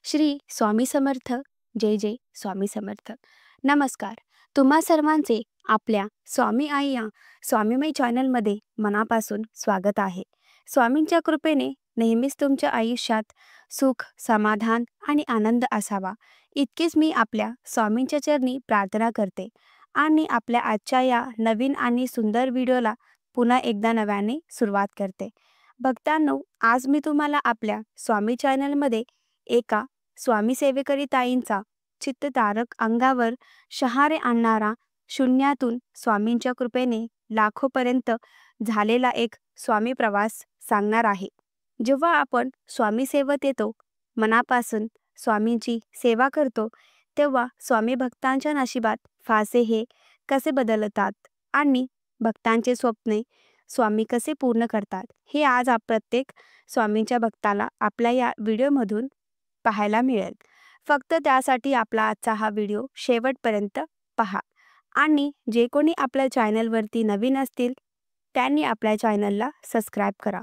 श्री स्वामी समर्थ. जय जय स्वामी समर्थ. नमस्कार. तुम्हा सर्वांचे आपल्या स्वामी आई या स्वामीमय चॅनलमध्ये मनापासून स्वागत आहे. स्वामींच्या कृपेने नेहमीच तुमच्या आयुष्यात सुख, समाधान आणि आनंद असावा, इतकेच मी आपल्या स्वामींच्या चरणी प्रार्थना करते. आणि आपल्या आजच्या या नवीन आणि सुंदर व्हिडिओला पुन्हा एकदा नव्याने सुरुवात करते. भक्तांनो, आज मी तुम्हाला आपल्या स्वामी चॅनलमध्ये एका स्वामी सेवेकरी ताईंचा चित्ततारक अंगावर शहारे आणणारा, शून्यातून स्वामींच्या कृपेने लाखोपर्यंत झालेला एक स्वामी प्रवास सांगणार आहे. जेव्हा आपण स्वामी सेवेत येतो, मनापासून स्वामींची सेवा करतो, तेव्हा स्वामी भक्तांच्या नशिबात फासे हे कसे बदलतात आणि भक्तांचे स्वप्ने स्वामी कसे पूर्ण करतात, हे आज प्रत्येक स्वामींच्या भक्ताला आपल्या या व्हिडिओमधून पाहायला मिळेल. फक्त त्यासाठी आपला आजचा हा व्हिडिओ शेवटपर्यंत पहा. आणि जे कोणी आपल्या चॅनलवरती नवीन असतील त्यांनी आपल्या चॅनलला सबस्क्राईब करा.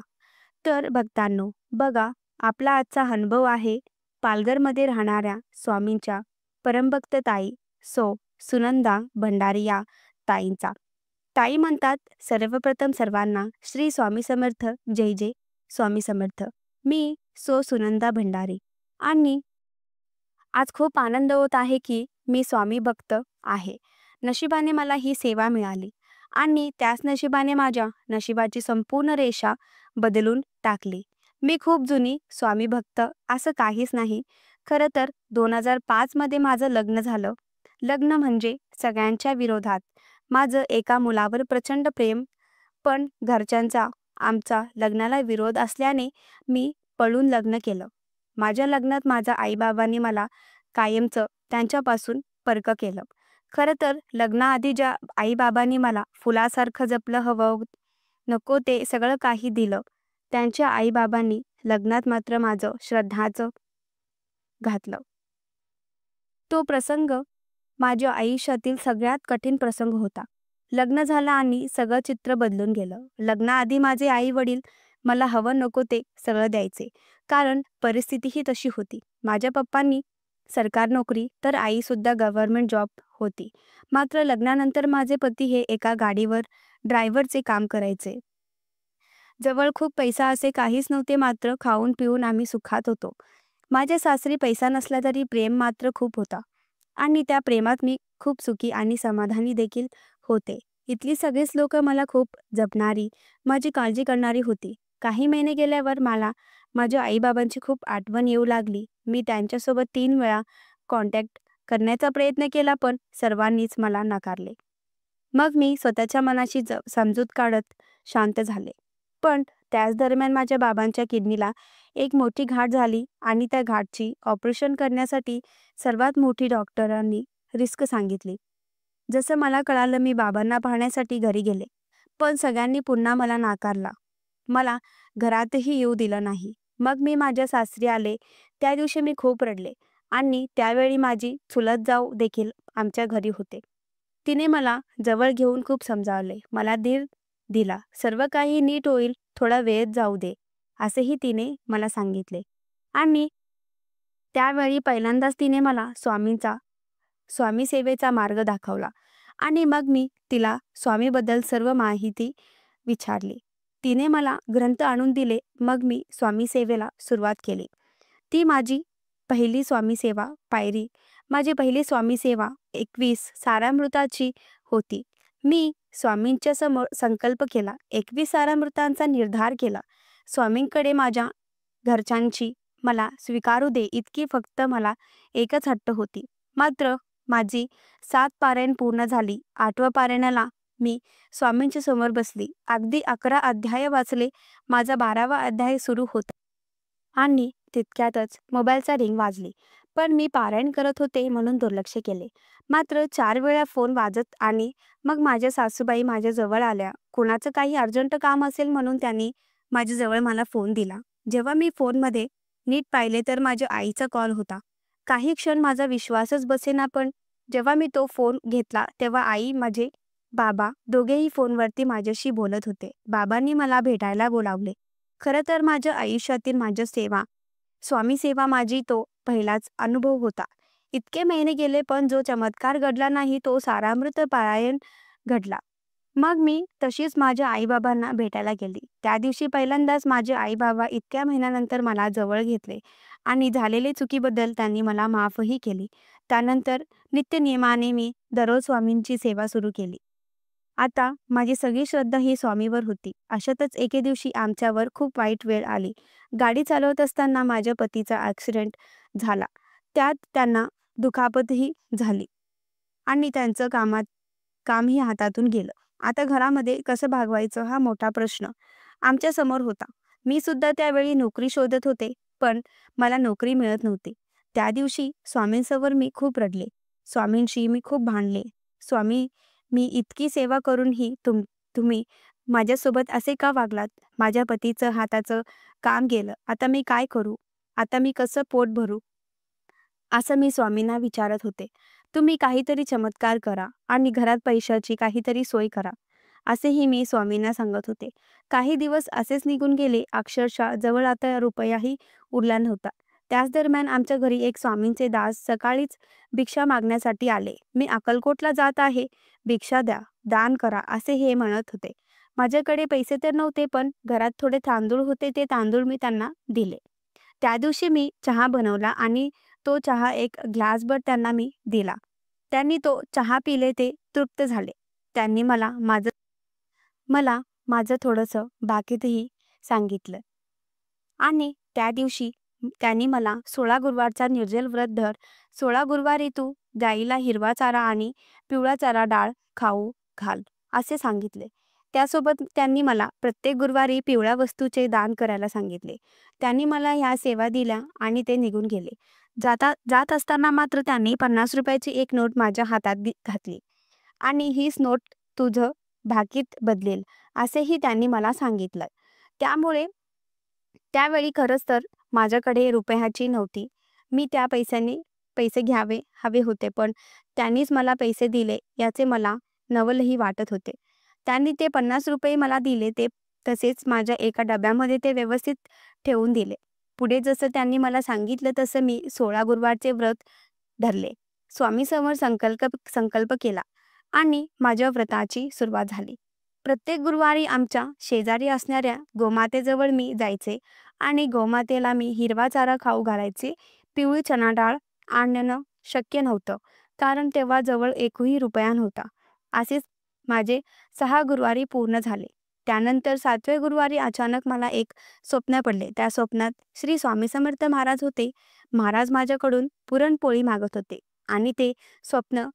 तर भक्तांनो, बघा, आपला आजचा अनुभव आहे पालघरमध्ये राहणाऱ्या स्वामींच्या परमभक्त ताई सुनंदा भंडारी या ताईंचा. ताई म्हणतात, सर्वप्रथम सर्वांना श्री स्वामी समर्थ. जय जय स्वामी समर्थ. मी सुनंदा भंडारी आणि आज खूप आनंद होत आहे की मी स्वामी भक्त आहे. नशिबाने मला ही सेवा मिळाली आणि त्याच नशिबाने माझ्या नशिबाची संपूर्ण रेषा बदलून टाकली. मी खूप जुनी स्वामी भक्त असं काहीच नाही. खरं तर 2005 मध्ये माझं लग्न झालं. लग्न म्हणजे सगळ्यांच्या विरोधात. माझं एका मुलावर प्रचंड प्रेम, पण घरच्यांचा आमचा लग्नाला विरोध असल्याने मी पळून लग्न केलं. माझ्या लग्नात माझ्या आईबाबांनी मला कायमचं त्यांच्यापासून परक केलं. खरं तर लग्नाआधी ज्या आईबाबांनी मला फुलासारखं जपलं, हवं नको ते सगळं काही दिलं, त्यांच्या आईबाबांनी लग्नात मात्र माझं श्रद्धाचं घातलं. तो प्रसंग माझ्या आयुष्यातील सगळ्यात कठीण प्रसंग होता. लग्न झालं आणि सगळं चित्र बदलून गेलं. लग्नाआधी माझे आई वडील मला हवं नको ते सगळं द्यायचे, कारण परिस्थिती ही तशी होती. माझ्या पप्पांनी सरकार नोकरी तर आईसुद्धा गव्हर्नमेंट जॉब होती. मात्र लग्नानंतर माझे पती हे एका गाडीवर ड्रायव्हरचे काम करायचे. जवळ खूप पैसा असे काहीच नव्हते, मात्र खाऊन पिऊन आम्ही सुखात होतो. माझ्या सासरी पैसा नसला तरी प्रेम मात्र खूप होता आणि त्या प्रेमात मी खूप सुखी आणि समाधानी देखील होते. इथली सगळीच लोक मला खूप जपणारी, माझी काळजी करणारी होती. काही महिने गेल्यावर मला माझ्या आईबाबांची खूप आठवण येऊ लागली. मी त्यांच्यासोबत 3 वेळा कॉन्टॅक्ट करण्याचा प्रयत्न केला, पण सर्वांनीच मला नाकारले. मग मी स्वतःच्या मनाशी समजूत काढत शांत झाले. पण त्याच दरम्यान माझ्या बाबांच्या किडनीला एक मोठी गाठ झाली आणि त्या गाठची ऑपरेशन करण्यासाठी सर्वात मोठी डॉक्टरांनी रिस्क सांगितली. जसं मला कळालं, मी बाबांना पाहण्यासाठी घरी गेले, पण सगळ्यांनी पुन्हा मला नाकारला. मला घरातही येऊ दिलं नाही. मग मी माझ्या सासरी आले. त्या दिवशी मी खूप रडले आणि त्यावेळी माझी चुलत जाऊ देखील आमच्या घरी होते. तिने मला जवळ घेऊन खूप समजावले, मला धीर दिला. सर्व काही नीट होईल, थोडा वेळ जाऊ दे, असेही तिने मला सांगितले. आणि त्यावेळी पहिल्यांदाच तिने मला स्वामी सेवेचा मार्ग दाखवला आणि मग मी तिला स्वामीबद्दल सर्व माहिती विचारली. तिने मला ग्रंथ आणून दिले. मग मी स्वामी सेवेला सुरुवात केली. ती माझी पहिली स्वामी सेवा पायरी. माझी पहिली स्वामी सेवा 21 सारामृताची होती. मी स्वामींच्या समोर संकल्प केला, 21 सारामृतांचा निर्धार केला. स्वामींकडे माझ्या घरच्यांची मला स्वीकारू दे, इतकी फक्त मला एकच हट्ट होती. मात्र माझी 7 पारायण पूर्ण झाली. 8व्या पारायणाला मी स्वामींच्या समोर बसली. अगदी 11 अध्याय वाचले. माझा 12वा अध्याय सुरू होता आणि तितक्यातच मोबाईलचा रिंग वाजली. पण मी पारायण करत होते म्हणून दुर्लक्ष केले. मात्र 4 वेळा फोन वाजत आणि मग माझ्या सासूबाई माझ्या जवळ आल्या. कुणाचं काही अर्जंट काम असेल म्हणून त्यांनी माझ्याजवळ मला फोन दिला. जेव्हा मी फोनमध्ये नीट पाहिले तर माझ्या आईचा कॉल होता. काही क्षण माझा विश्वासच बसेना, पण जेव्हा मी तो फोन घेतला तेव्हा आई, माझे बाबा दोघेही फोनवरती माझ्याशी बोलत होते. बाबांनी मला भेटायला बोलावले. खरं तर माझ्या आयुष्यातील माझ्या स्वामी सेवा माझी पहिलाच अनुभव होता. इतके महिने गेले पण जो चमत्कार घडला नाही तो सारामृत पारायण घडला. मग मी तशीच माझ्या आई-बाबांना भेटायला गेली. त्या दिवशी पहिल्यांदाच माझे आई-बाबा इतक्या महिन्यानंतर मला जवळ घेतले आणि झालेली चुकीबद्दल त्यांनी मला माफही केली. त्यानंतर नित्यनियमाने मी दररोज स्वामींची सेवा सुरू केली. आता माझी सगळी श्रद्धा ही स्वामीवर होती. अशातच एके दिवशी आमच्यावर खूप वाईट वेळ आली. गाडी चालवत असताना माझ्या पतीचा ॲक्सिडेंट झाला. त्यात त्यांना दुखापतही झाली आणि त्यांचं कामही हातातून गेलं. आता घरामध्ये कसं भागवायचं हा मोठा प्रश्न आमच्या समोर होता. मी सुद्धा त्यावेळी नोकरी शोधत होते, पण मला नोकरी मिळत नव्हती. त्या दिवशी स्वामींसमोर मी खूप रडले. स्वामींशी मी खूप भांडले. स्वामी, मी इतकी सेवा करूनही तुम्ही माझ्यासोबत असे का वागलात? माझ्या पतीचं हाताचं काम गेलं. आता मी काय करू? आता मी कसं पोट भरू? असं मी स्वामींना विचारत होते. तुम्ही काहीतरी चमत्कार करा आणि घरात पैशाची काहीतरी सोय करा, असेही मी स्वामींना सांगत होते. काही दिवस असेच निघून गेले. अक्षरशः जवळ आता रुपयाही उरला नव्हता. त्याच दरम्यान आमच्या घरी एक स्वामींचे दास सकाळीच भिक्षा मागण्यासाठी आले. मी अक्कलकोटला जात आहे, भिक्षा द्या, दान करा, असे हे म्हणत होते. माझ्याकडे पैसे तर नव्हते, पण घरात थोडे तांदूळ होते, ते तांदूळ मी त्यांना दिले. त्या दिवशी मी चहा बनवला आणि तो चहा एक ग्लासभर त्यांना मी दिला. त्यांनी तो चहा पिले, ते तृप्त झाले. त्यांनी मला माझं थोडंसं बाकीतही सांगितलं आणि त्या दिवशी त्यांनी मला 16 गुरुवारचा निर्जल व्रत धर. 16 गुरुवारी तू गाईला हिरवा चारा आणि पिवळा चारा डाळ खाऊ घाल, असे सांगितले. त्यासोबत त्यांनी मला प्रत्येक गुरुवारी पिवळ्या वस्तूचे दान करायला सांगितले. त्यांनी मला ह्या सेवा दिल्या आणि ते निघून गेले. जात असताना मात्र त्यांनी 50 रुपयाची एक नोट माझ्या हातात घातली आणि हीच नोट तुझं भाकीत बदलेल, असेही त्यांनी मला सांगितलं. त्यामुळे त्यावेळी खरंच तर माझ्याकडे रुपयाची नव्हती. मी त्या पैशाने पैसे घ्यावे हवे होते, पण त्यांनीच मला पैसे दिले याचे मला नवलही वाटत होते. त्यांनी ते 50 रुपये मला दिले, ते तसेच माझ्या एका डब्यामध्ये ते व्यवस्थित ठेवून दिले. पुढे जसं त्यांनी मला सांगितलं तसं मी 16 गुरुवारचे व्रत धरले. स्वामीसमोर संकल्प केला आणि माझ्या व्रताची सुरुवात झाली. प्रत्येक गुरुवारी आमच्या शेजारी असणाऱ्या गोमातेजवळ मी जायचे आणि गोमातेला मी हिरवा चारा खाऊ घालायचे. पिवळी चणा डाळ आणणं शक्य नव्हतं, कारण तेव्हा जवळ एकही रुपया नव्हता. असेच माझे 6 गुरुवारी पूर्ण झाले. त्यानंतर 7व्या गुरुवारी अचानक मला एक स्वप्न पडले. त्या स्वप्नात श्री स्वामी समर्थ महाराज होते. महाराज माझ्याकडून पुरणपोळी मागत होते आणि ते स्वप्न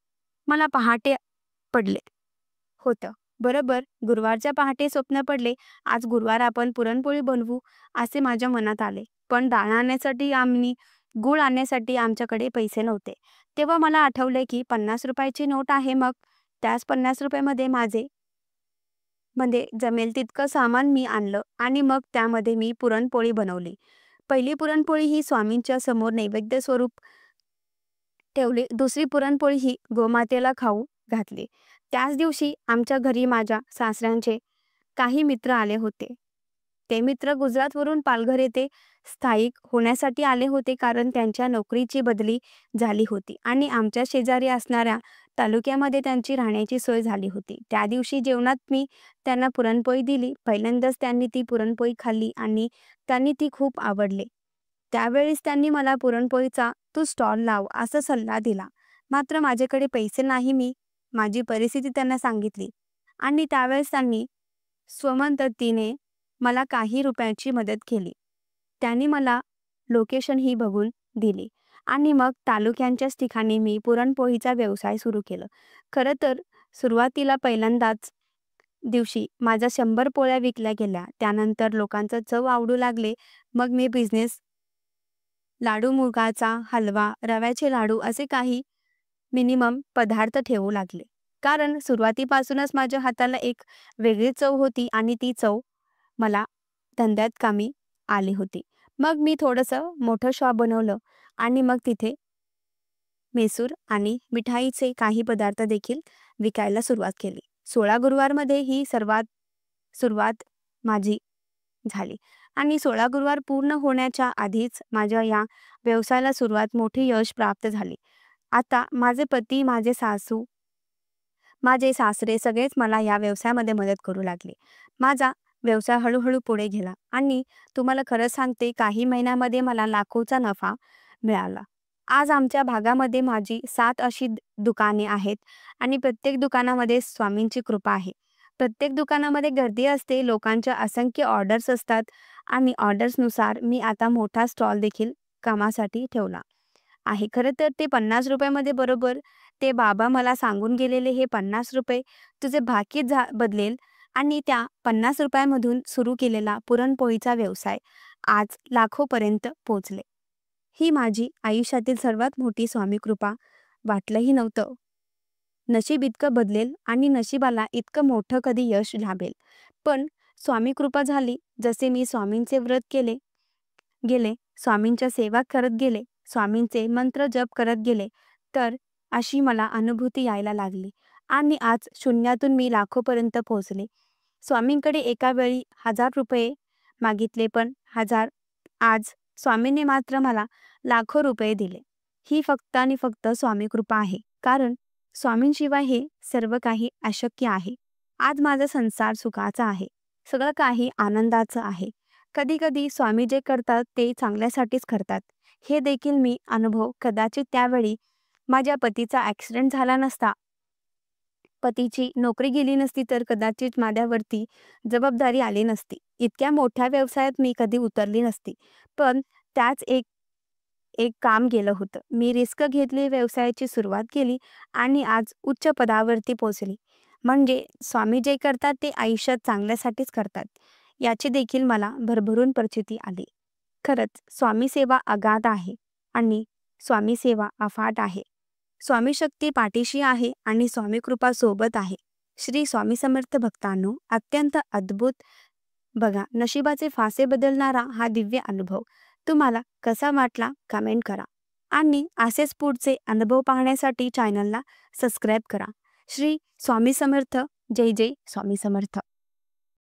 मला पहाटे पडले होतं. बरोबर गुरुवारच्या पहाटे स्वप्न पडले. आज गुरुवार, आपण पुरणपोळी बनवू, असे माझ्या मनात आले. पण डाळ आणण्यासाठी आणि गूळ आणण्यासाठी आमच्याकडे पैसे नव्हते. तेव्हा मला आठवले की 50 रुपयाची नोट आहे. मग त्याच 50 रुपयामध्ये जमेल तितकं सामान मी आणलं आणि मग त्यामध्ये मी पुरणपोळी बनवली. पहिली पुरणपोळी ही स्वामींच्या समोर नैवेद्य स्वरूप ठेवली. दुसरी पुरणपोळी ही गोमातेला खाऊ घातली. त्याच दिवशी आमच्या घरी माझ्या सासऱ्यांचे काही मित्र आले होते. ते मित्र गुजरातवरून पालघर येथे स्थायिक होण्यासाठी आले होते, कारण त्यांच्या नोकरीची बदली झाली होती आणि आमच्या शेजारी असणाऱ्या तालुक्यामध्ये त्यांची राहण्याची सोय झाली होती. त्या दिवशी जेवणात मी त्यांना पुरणपोळी दिली. पहिल्यांदाच त्यांनी ती पुरणपोळी खाल्ली आणि त्यांनी ती खूप आवडली. त्यावेळेस त्यांनी मला पुरणपोळीचा तू स्टॉल लाव, असा सल्ला दिला. मात्र माझ्याकडे पैसे नाही. मी माझी परिस्थिती त्यांना सांगितली आणि त्यावेळेस त्यांनी स्वमदतीने मला काही रुपयांची मदत केली. त्यांनी मला लोकेशनही बघून दिली आणि मग तालुक्यांच्याच ठिकाणी मी पुरणपोळीचा व्यवसाय सुरू केला. खरं तर सुरुवातीला पहिल्यांदाच दिवशी माझ्या 100 पोळ्या विकल्या गेल्या. त्यानंतर लोकांचं चव आवडू लागले. मग मी बिझनेस लाडू, मुगाचा हलवा, रव्याचे लाडू असे काही मिनिमम पदार्थ ठेवू लागले. कारण सुरुवातीपासूनच माझ्या हाताला एक वेगळी चव होती आणि ती चव मला धंद्यात कामी आली होती. मग मी थोडंसं मोठं शॉप बनवलं आणि मग तिथे मेसूर आणि मिठाईचे काही पदार्थ देखील विकायला सुरुवात केली. 16 गुरुवारमध्ये ही सुरुवात माझी झाली. आणि 16 गुरुवार पूर्ण होण्याच्या आधीच माझ्या या व्यवसायाला सुरुवात मोठी यश प्राप्त झाले. आता माझे पती, माझे सासरे सगळेच मला या व्यवसायामध्ये मदत करू लागले. माझा व्यवसाय हळू-हळू पुढे गेला आणि तुम्हाला खरं सांगते काही महिन्यामध्ये मला लाखोचा नफा मिळाला. आज आमच्या भागामध्ये माझी 7 अशी दुकाने आहेत आणि प्रत्येक दुकानामध्ये स्वामींची कृपा आहे. प्रत्येक दुकानामध्ये गर्दी असते, लोकांच्या असंख्य ऑर्डर्स असतात आणि ऑर्डर्सनुसार मी आता मोठा स्टॉल देखील कामासाठी ठेवला आहे. खरं तर ते ₹50 मध्ये बरोबर ते बाबा मला सांगून गेलेले हे ₹50 तुझे भाग्य बदलेल आणि त्या ₹50 मधून सुरू केलेला पुरणपोळीचा व्यवसाय आज लाखोपर्यंत पोहोचले. ही माझी आयुष्यातील सर्वात मोठी स्वामी कृपा. वाटलंही नव्हतं नशीब इतकं बदलेल आणि नशिबाला इतकं मोठं कधी यश लाभेल. पण स्वामी कृपा झाली. जसे मी स्वामींचे व्रत गेले, स्वामींच्या सेवा करत गेले, स्वामींचे मंत्र जप करत गेले, तर अशी मला अनुभूती यायला लागली आणि आज शून्यातून मी लाखोपर्यंत पोहोचले. स्वामींकडे एका वेळी ₹1000 मागितले, पण आज स्वामींनी मात्र मला लाखो रुपये दिले. ही फक्त आणि फक्त स्वामी कृपा आहे. कारण स्वामींशिवाय हे सर्व काही अशक्य आहे. आज माझा संसार सुखाचा आहे. सगळं काही आनंदाचं आहे. कधी-कधी स्वामी जे करतात ते चांगल्यासाठीच करतात. हे देखील मी अनुभव कदाचित त्यावेळी माझ्या पतीचा ॲक्सिडेंट झाला नसता, पतीची नोकरी गेली नसती तर कदाचित माझ्यावरती जबाबदारी आली नसती. इतक्या मोठ्या व्यवसायात मी कधी उतरली नसती. पण त्याच एक एक काम केलं होतं. मी रिस्क घेतली, व्यवसायाची सुरुवात केली आणि आज उच्च पदावरती पोहोचली. म्हणजे स्वामी जे करतात ते आयुष्यात चांगल्यासाठीच करतात. याची देखील मला भरभरून प्रचिती आली. खरंच स्वामी सेवा अगाध आहे आणि स्वामी सेवा अफाट आहे. स्वामी शक्ती पाठीशी आहे आणि स्वामी कृपा सोबत आहे. श्री स्वामी समर्थ भक्तांनो, अत्यंत अद्भुत बघा, नशिबाचे फासे बदलणारा हा दिव्य अनुभव तुम्हाला कसा वाटला कमेंट करा आणि असेच पुढचे अनुभव पाहण्यासाठी चॅनलला सबस्क्राईब करा. श्री स्वामी समर्थ. जय जय स्वामी समर्थ.